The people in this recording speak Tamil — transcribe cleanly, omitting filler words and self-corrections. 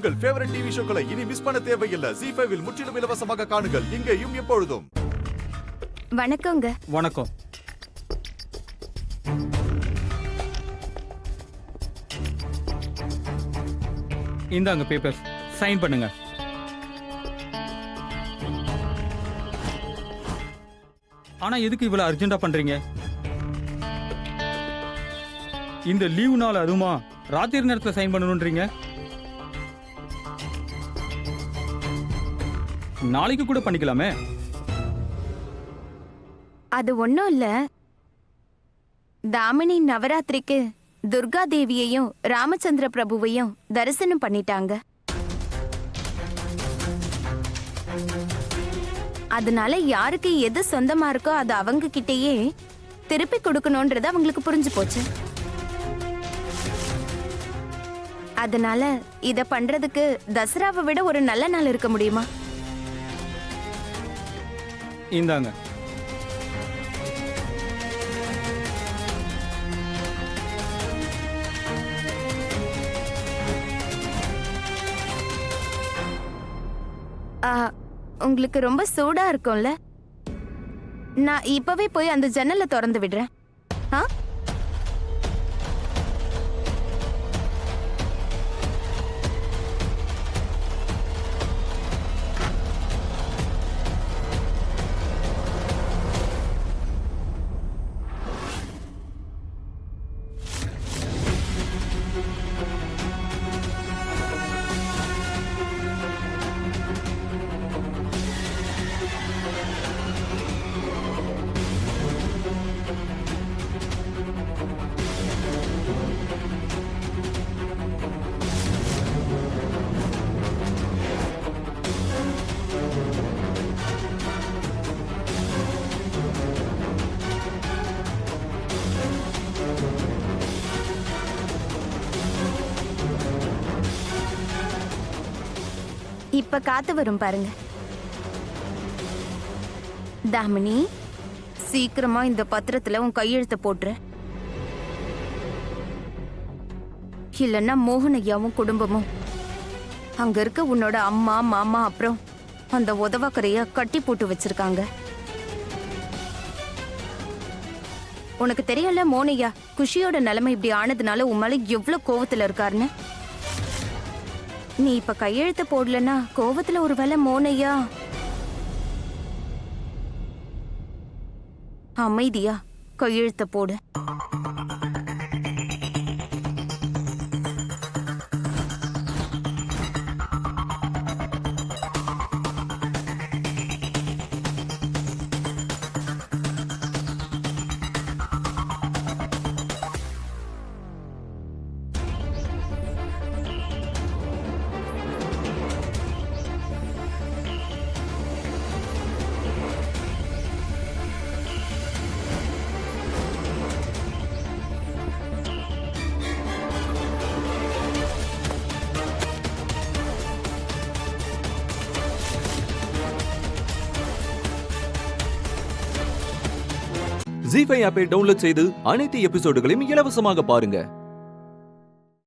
உங்கள் ஃபேவரட் டிவி ஷோக்களை இனி மிஸ் பண்ண தேவையில்லை. ZEE5 இல் முற்றிலும் இலவசமாக காணுங்கள். இங்கேயும் எப்பொழுதும். வணக்கங்க. வணக்கம். இந்தாங்க பேப்பர்ஸ், சைன் பண்ணுங்க. ஆனா எதுக்கு இவ்வளவு அர்ஜென்டா பண்றீங்க? இந்த லீவு நாள் அதுமா ராத்திரி நேரத்துல சைன் பண்ணணும்ன்றீங்க? நாளைக்கு கூட பண்ணிக்கலாமே. அது ஒண்ணும் இல்ல, தாமினி நவராத்திரிக்கு துர்கா தேவியையும் ராமச்சந்திர பிரபுவையும் தரிசனம் பண்ணிட்டாங்க. அதனால யாருக்கு எது சொந்தமா இருக்கோ அது அவங்க கிட்டயே திருப்பி கொடுக்கணும்ன்றது அவங்களுக்கு புரிஞ்சு போச்சு. அதனால இத பண்றதுக்கு தசராவை விட ஒரு நல்ல நாள் இருக்க முடியுமா? இந்தாங்க. உங்களுக்கு ரொம்ப சூடா இருக்கும்ல? நான் இப்பவே போய் அந்த ஜன்னலை திறந்து விடுறேன். இப்ப காத்து வரும் பாருங்க. தாமினி, சீக்கிரமா இந்த பத்திரத்துல உன் கையெழுத்த போட்டுரு. இல்லன்னா மோகனையாவும் குடும்பமும் அங்க இருக்க உன்னோட அம்மா மாமா அப்புறம் அந்த உதவாக்கரைய கட்டி போட்டு வச்சிருக்காங்க. உனக்கு தெரியல மோனையா குஷியோட நிலைமை இப்படி ஆனதுனால உன் மேல எவ்வளவு கோவத்துல இருக்காருன்னு. நீ இப்ப கையெழுத்து போடலன்னா கோவத்துல ஒரு வேளை மோனையா அமைதியா கையெழுத்த போடு. ZEE5 ஆப்பை டவுன்லோட் செய்து அனைத்து எபிசோடுகளையும் இலவசமாக பாருங்க.